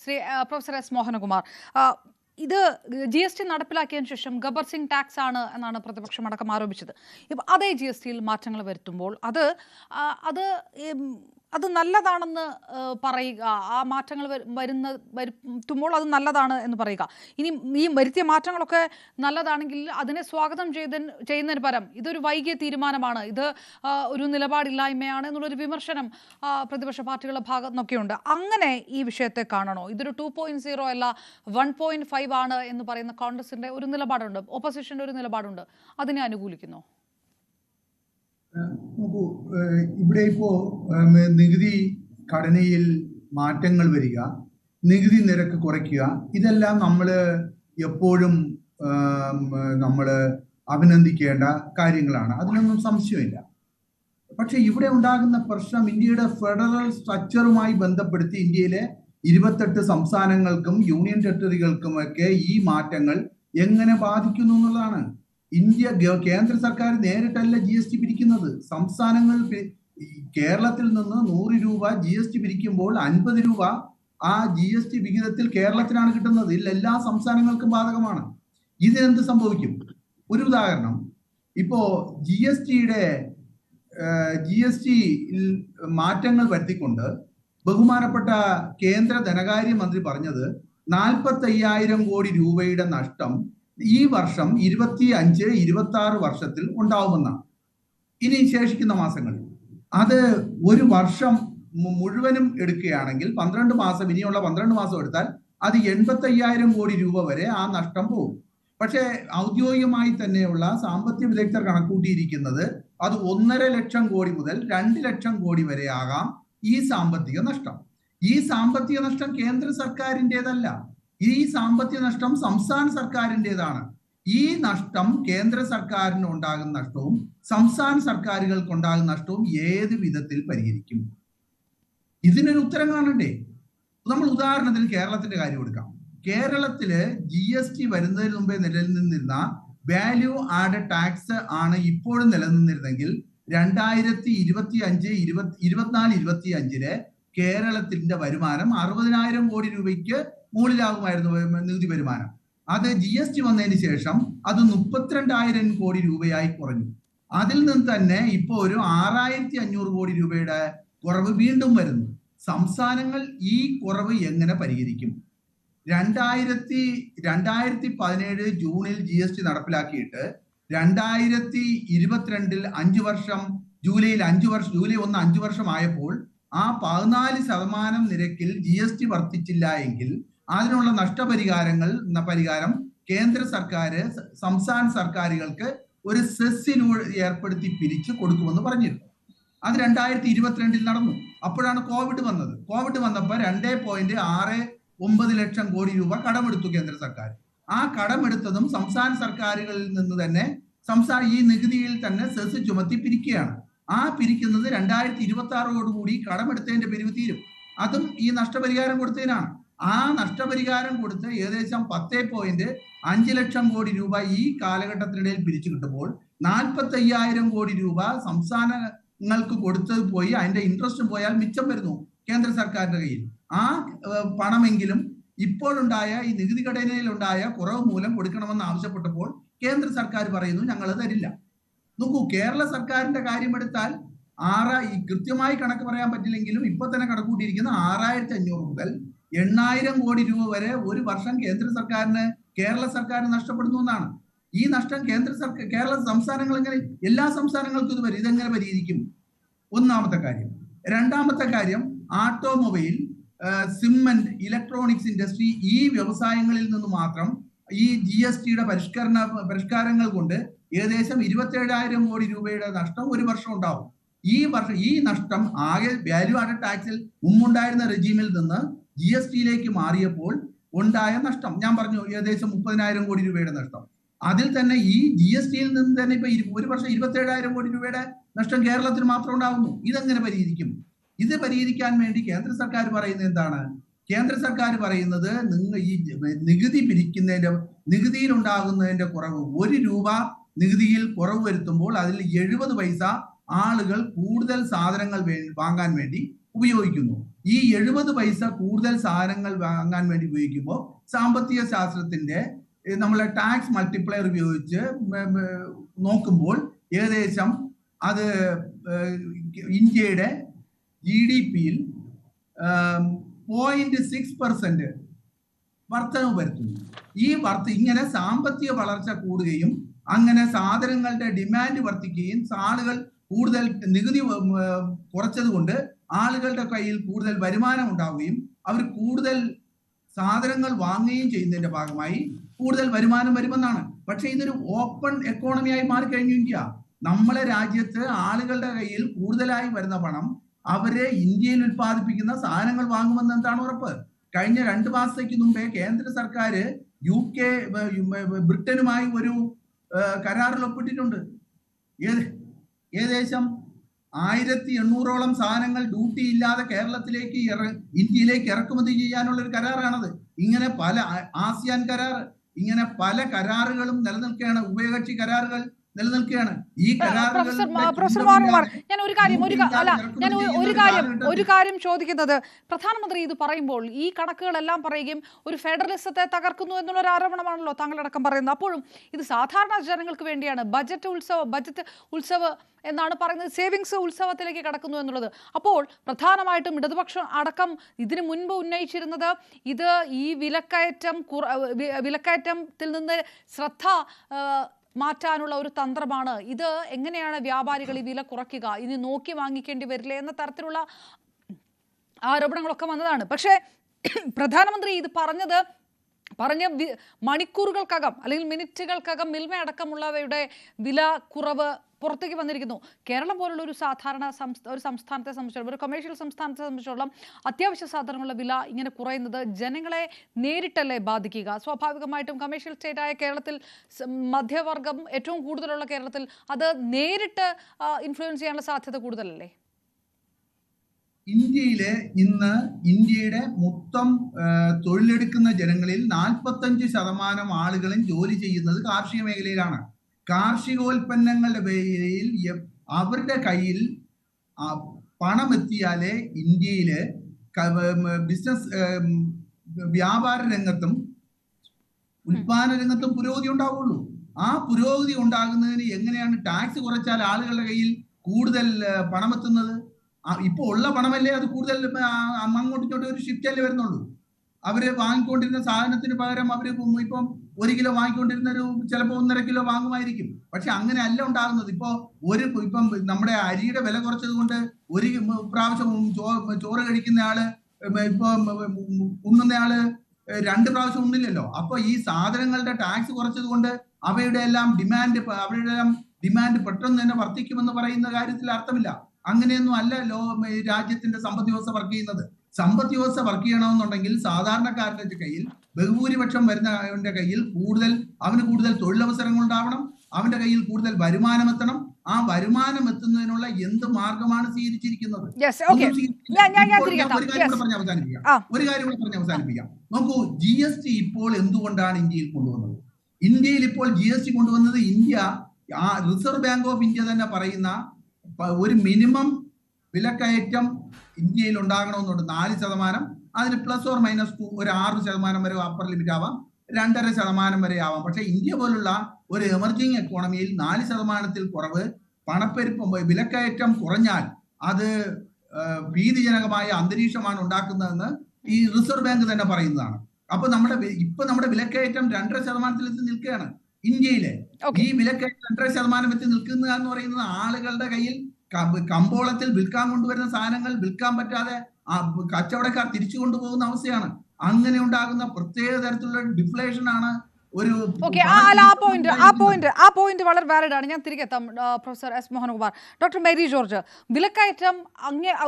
Shri professor S Mohanakumar, ഇത് GST നടപ്പിലാക്കിയതിനു ശേഷം Gabbar Singh tax ആണ് എന്നാണ് പ്രതിപക്ഷം അടക്കം ആരോപിച്ചത്. ഇപ്പം അതേ GST-യിൽ മാറ്റങ്ങൾ വരുത്തുമ്പോൾ അത് നല്ലതാണെന്ന് പറയുക, ആ മാറ്റങ്ങൾ വരുത്തുമ്പോൾ അത് നല്ലതാണ് എന്ന് പറയുക. ഇനി ഈ വരുത്തിയ മാറ്റങ്ങളൊക്കെ നല്ലതാണെങ്കിൽ അതിനെ സ്വാഗതം ചെയ്യുന്നതിന് പകരം ഇതൊരു വൈകിയ തീരുമാനമാണ്, ഇത് ഒരു നിലപാടില്ലായ്മയാണ് എന്നുള്ളൊരു വിമർശനം പ്രതിപക്ഷ പാർട്ടികളുടെ ഭാഗത്തു നിന്നൊക്കെയുണ്ട്. അങ്ങനെ ഈ വിഷയത്തെ കാണണോ? ഇതൊരു 2.0 അല്ല 1.5 ആണ് എന്ന് പറയുന്ന കോൺഗ്രസിന്റെ ഒരു നിലപാടുണ്ട്, ഓപ്പോസിഷന്റെ ഒരു നിലപാടുണ്ട്. അതിനെ അനുകൂലിക്കുന്നു? നോക്കൂ, ഇവിടെ ഇപ്പോ നികുതി ഘടനയിൽ മാറ്റങ്ങൾ വരിക, നികുതി നിരക്ക് കുറയ്ക്കുക, ഇതെല്ലാം നമ്മൾ എപ്പോഴും അഭിനന്ദിക്കേണ്ട കാര്യങ്ങളാണ്, അതിനൊന്നും സംശയമില്ല. പക്ഷെ ഇവിടെ ഉണ്ടാകുന്ന പ്രശ്നം ഇന്ത്യയുടെ ഫെഡറൽ സ്ട്രക്ചറുമായി ബന്ധപ്പെടുത്തി ഇന്ത്യയിലെ 28 സംസ്ഥാനങ്ങൾക്കും യൂണിയൻ ടെറിട്ടറികൾക്കുമൊക്കെ ഈ മാറ്റങ്ങൾ എങ്ങനെ ബാധിക്കുന്നു എന്നുള്ളതാണ്. കേന്ദ്ര സർക്കാർ നേരിട്ടല്ല GST പിരിക്കുന്നത്. സംസ്ഥാനങ്ങൾ കേരളത്തിൽ നിന്ന് 100 രൂപ GST പിരിക്കുമ്പോൾ 50 രൂപ ആ GST വിഹിതത്തിൽ കേരളത്തിനാണ് കിട്ടുന്നത്. ഇതിൽ എല്ലാ സംസ്ഥാനങ്ങൾക്കും ബാധകമാണ്. ഇതിനെന്ത് സംഭവിക്കും? ഒരു ഉദാഹരണം, ഇപ്പോ GST മാറ്റങ്ങൾ വരുത്തിക്കൊണ്ട് ബഹുമാനപ്പെട്ട കേന്ദ്ര ധനകാര്യ മന്ത്രി പറഞ്ഞത് 45,000 കോടി രൂപയുടെ നഷ്ടം ഈ വർഷം 25-26 വർഷത്തിൽ ഉണ്ടാവുമെന്നാണ്. ഇനി ശേഷിക്കുന്ന മാസങ്ങളിൽ അത് ഒരു വർഷം മുഴുവനും എടുക്കുകയാണെങ്കിൽ 12 മാസം, ഇനിയുള്ള 12 മാസം എടുത്താൽ അത് 85,000 കോടി രൂപ വരെ ആ നഷ്ടം പോകും. പക്ഷേ ഔദ്യോഗികമായി തന്നെയുള്ള സാമ്പത്തിക വിദഗ്ധർ കണക്കൂട്ടിയിരിക്കുന്നത് അത് 1.5 ലക്ഷം കോടി മുതൽ 2 ലക്ഷം കോടി വരെ ആകാം ഈ സാമ്പത്തിക നഷ്ടം. ഈ സാമ്പത്തിക നഷ്ടം കേന്ദ്ര സർക്കാരിൻ്റെതല്ല, ഈ സാമ്പത്തിക നഷ്ടം സംസ്ഥാന സർക്കാരിൻ്റെതാണ്. ഈ നഷ്ടം കേന്ദ്ര സർക്കാരിന് ഉണ്ടാകുന്ന നഷ്ടവും സംസ്ഥാന സർക്കാരുകൾക്ക് ഉണ്ടാകുന്ന നഷ്ടവും ഏത് വിധത്തിൽ പരിഹരിക്കും? ഇതിനൊരു ഉത്തരം കാണണ്ടേ? നമ്മൾ ഉദാഹരണത്തിന് കേരളത്തിന്റെ കാര്യം എടുക്കാം. കേരളത്തില് GST വരുന്നതിന് മുമ്പേ നിലനിന്നിരുന്ന വാല്യൂ ആഡഡ് ടാക്സ് ആണ് ഇപ്പോഴും നിലനിന്നിരുന്നെങ്കിൽ 2024-25 കേരളത്തിന്റെ വരുമാനം 60,000 കോടി രൂപയ്ക്ക് മുകളിലാകുമായിരുന്നു നികുതി വരുമാനം. അത് GST വന്നതിന് ശേഷം അത് 32,000 കോടി രൂപയായി കുറഞ്ഞു. അതിൽ നിന്ന് തന്നെ ഇപ്പൊ ഒരു 6,500 കോടി രൂപയുടെ കുറവ് വീണ്ടും വരുന്നു. സംസ്ഥാനങ്ങൾ ഈ കുറവ് എങ്ങനെ പരിഹരിക്കും? 2017 ജൂണിൽ GST നടപ്പിലാക്കിയിട്ട് 2022 5 വർഷം ജൂലൈ 1 5 വർഷം ആയപ്പോൾ ആ 14% നിരക്കിൽ GST വർദ്ധിച്ചില്ല എങ്കിൽ അതിനുള്ള പരിഹാരം കേന്ദ്ര സർക്കാർ സംസ്ഥാന സർക്കാരുകൾക്ക് ഒരു സെസ്സിലൂടെ ഏർപ്പെടുത്തി പിരിച്ചു കൊടുക്കുമെന്ന് പറഞ്ഞിരുന്നു. അത് 2022 നടന്നു. അപ്പോഴാണ് കോവിഡ് വന്നത്. കോവിഡ് വന്നപ്പോൾ 2.69 ലക്ഷം കോടി രൂപ കടമെടുത്തു കേന്ദ്ര സർക്കാർ. ആ കടമെടുത്തതും സംസ്ഥാന സർക്കാരുകളിൽ നിന്ന് തന്നെ ഈ നികുതിയിൽ തന്നെ സെസ് ചുമത്തി പിരിക്കുകയാണ്. ആ പിരിക്കുന്നത് 2026 കടമെടുത്തതിന്റെ പിരിവ് തീരും. അതും ഈ നഷ്ടപരിഹാരം കൊടുത്തതിനാണ്. ആ നഷ്ടപരിഹാരം കൊടുത്ത് ഏകദേശം 10.5 ലക്ഷം കോടി രൂപ ഈ കാലഘട്ടത്തിനിടയിൽ പിരിച്ചു കിട്ടുമ്പോൾ 45,000 കോടി രൂപ സംസ്ഥാനങ്ങൾക്ക് കൊടുത്തത് പോയി, അതിന്റെ ഇൻട്രസ്റ്റും പോയാൽ മിച്ചം വരുന്നു കേന്ദ്ര സർക്കാരിന്റെ കയ്യിൽ. ആ പണമെങ്കിലും ഇപ്പോഴുണ്ടായ ഈ നികുതി ഘടനയിലുണ്ടായ കുറവ് മൂലം കൊടുക്കണമെന്ന് ആവശ്യപ്പെട്ടപ്പോൾ കേന്ദ്ര സർക്കാർ പറയുന്നു ഞങ്ങൾ തരില്ല. നോക്കൂ, കേരള സർക്കാരിന്റെ കാര്യമെടുത്താൽ കൃത്യമായി കണക്ക് പറയാൻ പറ്റില്ലെങ്കിലും ഇപ്പൊ തന്നെ കണക്കൂട്ടിയിരിക്കുന്ന 6,500 മുതൽ 8,000 കോടി രൂപ വരെ ഒരു വർഷം കേരള സർക്കാരിന് നഷ്ടപ്പെടുന്നു എന്നാണ്. ഈ നഷ്ടം കേരള സംസ്ഥാനങ്ങൾ എല്ലാ സംസ്ഥാനങ്ങൾക്കും ഇതെങ്ങനെ പരിഹരിക്കും? ഒന്നാമത്തെ കാര്യം. രണ്ടാമത്തെ കാര്യം, ഓട്ടോമൊബൈൽ, സിമന്റ്, ഇലക്ട്രോണിക്സ് ഇൻഡസ്ട്രി, ഈ വ്യവസായങ്ങളിൽ നിന്ന് മാത്രം ഈ GST-യുടെ പരിഷ്കാരങ്ങൾ കൊണ്ട് ഏകദേശം 27,000 കോടി രൂപയുടെ നഷ്ടം ഒരു വർഷം ഉണ്ടാവും. ഈ നഷ്ടം ആകെ വാല്യൂ ആഡഡ് ടാക്സിൽ മുമ്പുണ്ടായിരുന്ന റെജീമിൽ നിന്ന് GST-യിലേക്ക് മാറിയപ്പോൾ ഉണ്ടായ നഷ്ടം ഞാൻ പറഞ്ഞു, ഏകദേശം 30,000 കോടി രൂപയുടെ നഷ്ടം. അതിൽ തന്നെ ഈ GST-യിൽ നിന്ന് തന്നെ ഇപ്പൊ ഒരു വർഷം 27,000 കോടി രൂപയുടെ നഷ്ടം കേരളത്തിന് മാത്രം ഉണ്ടാകുന്നു. ഇതെങ്ങനെ പരിഹരിക്കും? ഇത് പരിഹരിക്കാൻ വേണ്ടി കേന്ദ്ര സർക്കാർ പറയുന്നത് എന്താണ്? കേന്ദ്ര സർക്കാർ പറയുന്നത് നിങ്ങൾ ഈ നികുതിയിൽ ഉണ്ടാകുന്നതിന്റെ കുറവ്, 1 രൂപ നികുതിയിൽ കുറവ് വരുത്തുമ്പോൾ അതിൽ 70 പൈസ ആളുകൾ കൂടുതൽ സാധനങ്ങൾ വാങ്ങാൻ വേണ്ടി ഉപയോഗിക്കുന്നു. ഈ 70 പൈസ കൂടുതൽ സാധനങ്ങൾ വാങ്ങാൻ വേണ്ടി ഉപയോഗിക്കുമ്പോൾ സാമ്പത്തിക ശാസ്ത്രത്തിന്റെ നമ്മളെ ടാക്സ് മൾട്ടിപ്ലയർ ഉപയോഗിച്ച് നോക്കുമ്പോൾ ഏകദേശം അത് ഇന്ത്യയുടെ GDP-യിൽ 0.6% വർധനവ് വരുത്തുന്നു. ഇങ്ങനെ സാമ്പത്തിക വളർച്ച കൂടുകയും അങ്ങനെ സാധനങ്ങളുടെ ഡിമാൻഡ് വർദ്ധിക്കുകയും ആളുകൾ കൂടുതൽ നികുതി കുറച്ചത് കൊണ്ട് ആളുകളുടെ കയ്യിൽ കൂടുതൽ വരുമാനം ഉണ്ടാവുകയും അവർ കൂടുതൽ സാധനങ്ങൾ വാങ്ങുകയും ചെയ്യുന്നതിന്റെ ഭാഗമായി കൂടുതൽ വരുമാനം വരുമെന്നാണ്. പക്ഷെ ഇതൊരു ഓപ്പൺ എക്കോണമിയായി മാറിക്കഴിഞ്ഞു ഇന്ത്യ. നമ്മളെ രാജ്യത്ത് ആളുകളുടെ കയ്യിൽ കൂടുതലായി വരുന്ന പണം അവരെ ഇന്ത്യയിൽ ഉൽപ്പാദിപ്പിക്കുന്ന സാധനങ്ങൾ വാങ്ങുമെന്ന് എന്താണ് ഉറപ്പ്? കഴിഞ്ഞ 2 മാസത്തേക്ക് മുമ്പേ കേന്ദ്ര സർക്കാർ UK ബ്രിട്ടനുമായി ഒരു കരാറിൽ ഒപ്പിട്ടിട്ടുണ്ട്. ഏകദേശം 1800ഓളം സാധനങ്ങൾ ഡ്യൂട്ടി ഇല്ലാതെ ഇന്ത്യയിലേക്ക് ഇറക്കുമതി ചെയ്യാനുള്ള ഒരു കരാറാണത്. ഇങ്ങനെ പല ആസിയാൻ കരാർ, ഇങ്ങനെ പല കരാറുകളും നിലനിൽക്കുകയാണ്, ഉഭയകക്ഷി കരാറുകൾ നിലനിൽക്കുകയാണ്. ഈ ഞാൻ ഒരു കാര്യം ചോദിക്കുന്നത്, പ്രധാനമന്ത്രി ഇത് പറയുമ്പോൾ ഈ കണക്കുകളെല്ലാം പറയുകയും ഒരു ഫെഡറലിസത്തെ തകർക്കുന്നു എന്നുള്ള ഒരു ആരോപണമാണല്ലോ താങ്കളടക്കം പറയുന്നത്. അപ്പോഴും ഇത് സാധാരണ ജനങ്ങൾക്ക് വേണ്ടിയാണ്. ബജറ്റ് ഉത്സവ് എന്നാണ് പറയുന്നത്, സേവിങ്സ് ഉത്സവത്തിലേക്ക് കടക്കുന്നു എന്നുള്ളത്. അപ്പോൾ പ്രധാനമായിട്ടും ഇടതുപക്ഷം അടക്കം ഇതിനു മുൻപ് ഉന്നയിച്ചിരുന്നത് ഇത് ഈ വിലക്കയറ്റത്തിൽ നിന്ന് ശ്രദ്ധ മാറ്റാനുള്ള ഒരു തന്ത്രമാണ്. ഇത് എങ്ങനെയാണ് വ്യാപാരികൾ ഈ വില കുറയ്ക്കുക, ഇനി നോക്കി വാങ്ങിക്കേണ്ടി വരില്ലേ എന്ന തരത്തിലുള്ള ആരോപണങ്ങളൊക്കെ വന്നതാണ്. പക്ഷേ പ്രധാനമന്ത്രി ഇത് പറഞ്ഞ മണിക്കൂറുകൾക്കകം അല്ലെങ്കിൽ മിനിറ്റുകൾക്കകം മിൽമ അടക്കമുള്ളവയുടെ വില കുറവ് പുറത്തേക്ക് വന്നിരിക്കുന്നു. കേരളം പോലുള്ള ഒരു സാധാരണ സംസ്ഥാനത്തെ സംബന്ധിച്ചിടത്തോളം, ഒരു കൊമേഴ്ഷ്യൽ സംസ്ഥാനത്തെ സംബന്ധിച്ചിടത്തോളം അത്യാവശ്യ സാധനങ്ങളുടെ വില ഇങ്ങനെ കുറയുന്നത് ജനങ്ങളെ നേരിട്ടല്ലേ ബാധിക്കുക? സ്വാഭാവികമായിട്ടും കമേഴ്ഷ്യൽ സ്റ്റേറ്റായ കേരളത്തിൽ, മധ്യവർഗം ഏറ്റവും കൂടുതലുള്ള കേരളത്തിൽ അത് നേരിട്ട് ഇൻഫ്ലുവൻസ് ചെയ്യാനുള്ള സാധ്യത കൂടുതലല്ലേ? ഇന്ത്യയുടെ മൊത്തം തൊഴിലെടുക്കുന്ന ജനങ്ങളിൽ 45% ആളുകളും ജോലി ചെയ്യുന്നത് കാർഷിക മേഖലയിലാണ്. കാർഷികോൽപ്പന്നങ്ങളുടെ പേരിൽ അവരുടെ കയ്യിൽ പണം എത്തിയാലേ ഇന്ത്യയില് ബിസിനസ് വ്യാപാര രംഗത്തും ഉൽപാദന രംഗത്തും പുരോഗതി ഉണ്ടാവുള്ളൂ. ആ പുരോഗതി ഉണ്ടാകുന്നതിന് എങ്ങനെയാണ് ടാക്സ് കുറച്ചാൽ ആളുകളുടെ കയ്യിൽ കൂടുതൽ പണം എത്തുന്നത്? ഇപ്പൊ ഉള്ള പണമല്ലേ അത് കൂടുതൽ അങ്ങോട്ടും ഇങ്ങോട്ടും ഒരു ഷിഫ്റ്റ് അല്ലേ വരുന്നുള്ളൂ. അവര് വാങ്ങിക്കൊണ്ടിരുന്ന സാധനത്തിന് പകരം അവര് ഇപ്പം 1 കിലോ വാങ്ങിക്കൊണ്ടിരുന്ന ചിലപ്പോൾ 1.5 കിലോ വാങ്ങുമായിരിക്കും. പക്ഷെ അങ്ങനെ അല്ല ഉണ്ടാകുന്നത്. ഇപ്പം നമ്മുടെ അരിയുടെ വില കുറച്ചത് കൊണ്ട് ഒരു പ്രാവശ്യം ചോറ് കഴിക്കുന്ന ആള് ഇപ്പൊ ഉണ്ണുന്നയാള് 2 പ്രാവശ്യം ഉണ്ണില്ലല്ലോ. അപ്പൊ ഈ സാധനങ്ങളുടെ ടാക്സ് കുറച്ചത് കൊണ്ട് അവരുടെ എല്ലാം ഡിമാൻഡ് പെട്ടെന്ന് തന്നെ വർദ്ധിക്കുമെന്ന് പറയുന്ന കാര്യത്തിൽ അർത്ഥമില്ല. അങ്ങനെയൊന്നും അല്ല രാജ്യത്തിന്റെ സമ്പദ് വ്യവസ്ഥ വർക്ക് ചെയ്യുന്നത്. സമ്പദ് വ്യവസ്ഥ വർക്ക് ചെയ്യണമെന്നുണ്ടെങ്കിൽ സാധാരണക്കാരുടെ കയ്യിൽ, ബഹുഭൂരിപക്ഷം വരുന്നവന്റെ കയ്യിൽ അവന് കൂടുതൽ തൊഴിലവസരങ്ങൾ ഉണ്ടാവണം, അവന്റെ കയ്യിൽ കൂടുതൽ വരുമാനം എത്തണം. ആ വരുമാനം എത്തുന്നതിനുള്ള എന്ത് മാർഗമാണ് സ്വീകരിച്ചിരിക്കുന്നത്? ഒരു കാര്യം കൂടെ പറഞ്ഞ് അവസാനിപ്പിക്കാം. നോക്കൂ, GST ഇപ്പോൾ എന്തുകൊണ്ടാണ് ഇന്ത്യയിൽ കൊണ്ടുവന്നത്? ഇന്ത്യയിൽ ഇപ്പോൾ GST കൊണ്ടുവന്നത് റിസർവ് ബാങ്ക് ഓഫ് ഇന്ത്യ തന്നെ പറയുന്ന ഒരു മിനിമം വിലക്കയറ്റം ഇന്ത്യയിൽ ഉണ്ടാകണമെന്നുണ്ട്. 4%, അതിന് +or-2 ഒരു 6% വരെ അപ്പർ ലിമിറ്റ് ആവാം, 2.5% വരെ ആവാം. പക്ഷെ ഇന്ത്യ പോലുള്ള ഒരു എമർജിങ് എക്കോണമിയിൽ 4%-ൽ കുറവ് പണപ്പെരുപ്പം, വിലക്കയറ്റം കുറഞ്ഞാൽ അത് ഭീതിജനകമായ അന്തരീക്ഷമാണ് ഉണ്ടാക്കുന്നതെന്ന് ഈ റിസർവ് ബാങ്ക് തന്നെ പറയുന്നതാണ്. അപ്പൊ നമ്മുടെ വിലക്കയറ്റം 2.5%-ൽ എത്തി നിൽക്കുകയാണ് ഇന്ത്യയിലെ. ഈ വിലക്കയറ്റം 2.5% എത്തി നിൽക്കുക എന്ന് പറയുന്നത് ആളുകളുടെ കയ്യിൽ കമ്പോളത്തിൽ വിൽക്കാൻ കൊണ്ടുവരുന്ന സാധനങ്ങൾ വിൽക്കാൻ പറ്റാതെ കച്ചവടക്കാർ തിരിച്ചു കൊണ്ടുപോകുന്ന അവസ്ഥയാണ്. അങ്ങനെ ഉണ്ടാകുന്ന പ്രത്യേക തരത്തിലുള്ള ഡിഫ്ലേഷൻ ആണ് ആ പോയിന്റ് വളരെ വാലിഡ് ആണ്. ഞാൻ തിരികെ എത്താം professor S Mohankumar. Doctor Mary George, വിലക്കയറ്റം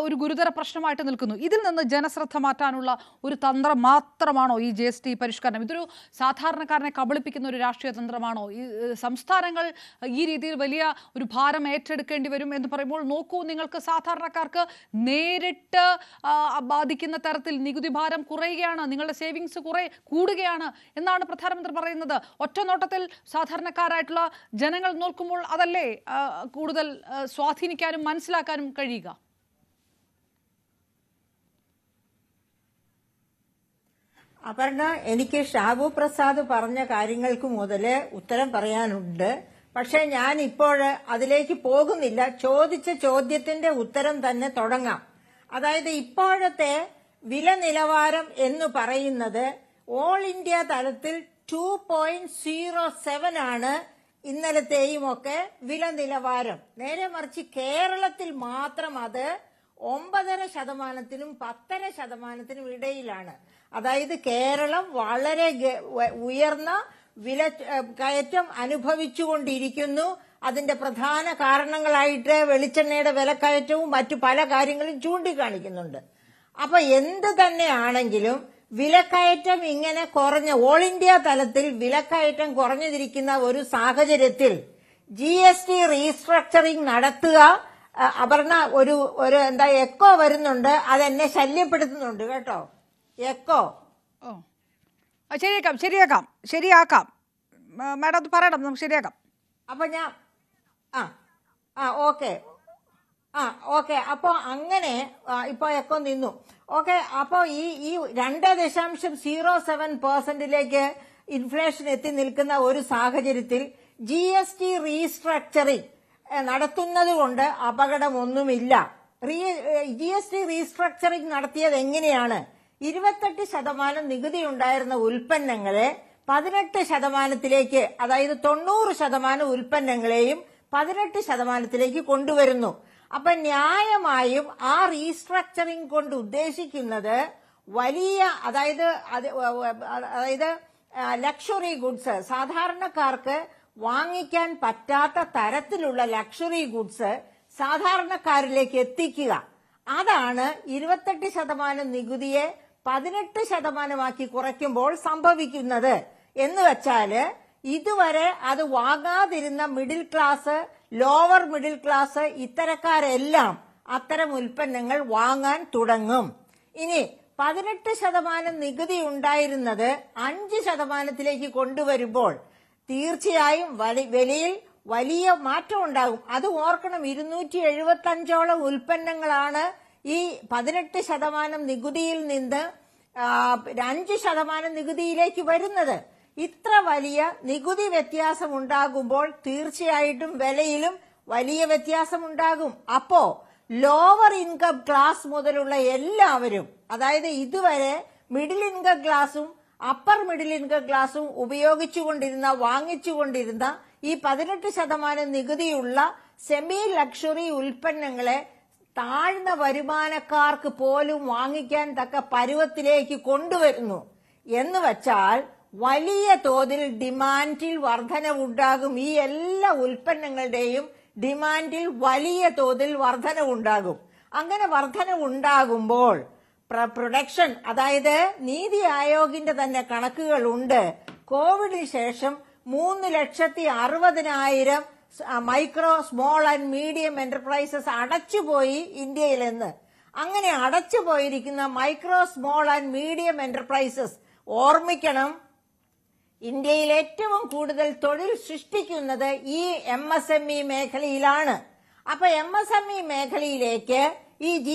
ഒരു ഗുരുതര പ്രശ്നമായിട്ട് നിൽക്കുന്നു. ഇതിൽ നിന്ന് ജനശ്രദ്ധ മാറ്റാനുള്ള ഒരു തന്ത്രം മാത്രമാണോ ഈ GST പരിഷ്കരണം? ഇതൊരു സാധാരണക്കാരനെ കബളിപ്പിക്കുന്ന ഒരു രാഷ്ട്രീയ തന്ത്രമാണോ? ഈ സംസ്ഥാനങ്ങൾ ഈ രീതിയിൽ വലിയ ഒരു ഭാരം ഏറ്റെടുക്കേണ്ടി വരും എന്ന് പറയുമ്പോൾ, നോക്കൂ, നിങ്ങൾക്ക് സാധാരണക്കാർക്ക് നേരിട്ട് ബാധിക്കുന്ന തരത്തിൽ നികുതി ഭാരം കുറയുകയാണ്, നിങ്ങളുടെ സേവിങ്സ് കൂടുകയാണ് എന്നാണ് പ്രധാനമന്ത്രി പറയുന്നത്. ഒറ്റ നോട്ടത്തിൽ സാധാരണക്കാരായിട്ടുള്ള ജനങ്ങൾ നോക്കുമ്പോൾ അതല്ലേ കൂടുതൽ സ്വാധീനിക്കാനും മനസ്സിലാക്കാനും കഴിയുക? അപർണ, എനിക്ക് ഷാബു പ്രസാദ് പറഞ്ഞ കാര്യങ്ങൾക്ക് മുതല് ഉത്തരം പറയാനുണ്ട്. പക്ഷെ ഞാൻ ഇപ്പോൾ അതിലേക്ക് പോകുന്നില്ല. ചോദിച്ച ചോദ്യത്തിന്റെ ഉത്തരം തന്നെ തുടങ്ങാം. അതായത് ഇപ്പോഴത്തെ വില നിലവാരം എന്ന് പറയുന്നത് ഓൾ ഇന്ത്യ തലത്തിൽ 2.07 ആണ് ഇന്നലത്തെയും ഒക്കെ വില നിലവാരം. നേരെ മറിച്ച് കേരളത്തിൽ മാത്രം അത് 9.5%-നും 10% ഇടയിലാണ്. അതായത് കേരളം വളരെ ഉയർന്ന വില കയറ്റം അനുഭവിച്ചുകൊണ്ടിരിക്കുന്നു. അതിന്റെ പ്രധാന കാരണങ്ങളായിട്ട് വെളിച്ചെണ്ണയുടെ വിലക്കയറ്റവും മറ്റു പല കാര്യങ്ങളും ചൂണ്ടിക്കാണിക്കുന്നുണ്ട്. അപ്പൊ എന്ത് തന്നെയാണെങ്കിലും വിലക്കയറ്റം ഇങ്ങനെ കുറഞ്ഞ ഓൾ ഇന്ത്യ തലത്തിൽ വിലക്കയറ്റം കുറഞ്ഞിരിക്കുന്ന ഒരു സാഹചര്യത്തിൽ GST റീസ്ട്രക്ചറിംഗ് നടത്തുക. അപർണ, ഒരു എന്താ എക്കോ വരുന്നുണ്ട്, അതെന്നെ ശല്യപ്പെടുത്തുന്നുണ്ട് കേട്ടോ. എക്കോ. ശരിയാക്കാം മാഡം, അത് പറയണം, നമുക്ക് ശരിയാക്കാം. അപ്പൊ ഞാൻ ഓക്കെ അപ്പൊ അങ്ങനെ ഇപ്പൊ എക്കോ നിന്നു. ഓക്കെ, അപ്പൊ ഈ 2.07% ഇൻഫ്ലേഷൻ എത്തി നിൽക്കുന്ന ഒരു സാഹചര്യത്തിൽ GST റീസ്ട്രക്ചറിംഗ് നടത്തുന്നത് കൊണ്ട് അപകടമൊന്നുമില്ല. GST റീസ്ട്രക്ചറിംഗ് നടത്തിയത് എങ്ങനെയാണ്? 28% നികുതി ഉണ്ടായിരുന്ന ഉൽപ്പന്നങ്ങളെ 18%, അതായത് 90% ഉൽപ്പന്നങ്ങളെയും 18% കൊണ്ടുവരുന്നു. അപ്പൊ ന്യായമായും ആ റീസ്ട്രക്ചറിംഗ് കൊണ്ട് ഉദ്ദേശിക്കുന്നത് വലിയ, അതായത് ലക്ഷറി ഗുഡ്സ്, സാധാരണക്കാർക്ക് വാങ്ങിക്കാൻ പറ്റാത്ത തരത്തിലുള്ള ലക്ഷറി ഗുഡ്സ് സാധാരണക്കാരിലേക്ക് എത്തിക്കുക. അതാണ് 28% നികുതിയെ 18% കുറയ്ക്കുമ്പോൾ സംഭവിക്കുന്നത്. എന്ന് വെച്ചാല് ഇതുവരെ അത് വാങ്ങാതിരുന്ന middle class, lower middle class ഇത്തരക്കാരെല്ലാം അത്തരം ഉൽപ്പന്നങ്ങൾ വാങ്ങാൻ തുടങ്ങും. ഇനി 18% നികുതി ഉണ്ടായിരുന്നത് 5% കൊണ്ടുവരുമ്പോൾ തീർച്ചയായും വിലയിൽ വലിയ മാറ്റം ഉണ്ടാകും. അത് ഓർക്കണം, 275ഓളം ഉൽപ്പന്നങ്ങളാണ് ഈ 18% നികുതിയിൽ നിന്ന് 5% നികുതിയിലേക്ക് വരുന്നത്. ഇത്ര വലിയ നികുതി വ്യത്യാസം ഉണ്ടാകുമ്പോൾ തീർച്ചയായിട്ടും വിലയിലും വലിയ വ്യത്യാസമുണ്ടാകും. അപ്പോ ലോവർ ഇൻകം ക്ലാസ് മുതലുള്ള എല്ലാവരും, അതായത് ഇതുവരെ മിഡിൽ ഇൻകം ക്ലാസും അപ്പർ മിഡിൽ ഇൻകം ക്ലാസും വാങ്ങിച്ചുകൊണ്ടിരുന്ന ഈ 18% നികുതിയുള്ള സെമി ലക്ഷറി ഉൽപ്പന്നങ്ങളെ താഴ്ന്ന വരുമാനക്കാർക്ക് പോലും വാങ്ങിക്കാൻ തക്ക പരുവത്തിലേക്ക് കൊണ്ടുവരുന്നു. എന്ന് വച്ചാൽ വലിയ തോതിൽ ഡിമാൻഡിൽ വർധനവുണ്ടാകും. ഈ എല്ലാ ഉൽപ്പന്നങ്ങളുടെയും ഡിമാൻഡിൽ വലിയ തോതിൽ വർധനവുണ്ടാകും. അങ്ങനെ വർധനവുണ്ടാകുമ്പോൾ പ്രൊഡക്ഷൻ, അതായത് നീതി ആയോഗിന്റെ തന്നെ കണക്കുകളുണ്ട്, കോവിഡിന് ശേഷം 3,60,000 micro, small and medium enterprises അടച്ചുപോയി ഇന്ത്യയിലെന്ന്. അങ്ങനെ അടച്ചുപോയിരിക്കുന്ന micro, small and medium enterprises, ഓർമ്മിക്കണം, ഇന്ത്യയിൽ ഏറ്റവും കൂടുതൽ തൊഴിൽ സൃഷ്ടിക്കുന്നത് ഈ MSME മേഖലയിലാണ്. അപ്പൊ MSME മേഖലയിലേക്ക് ഈ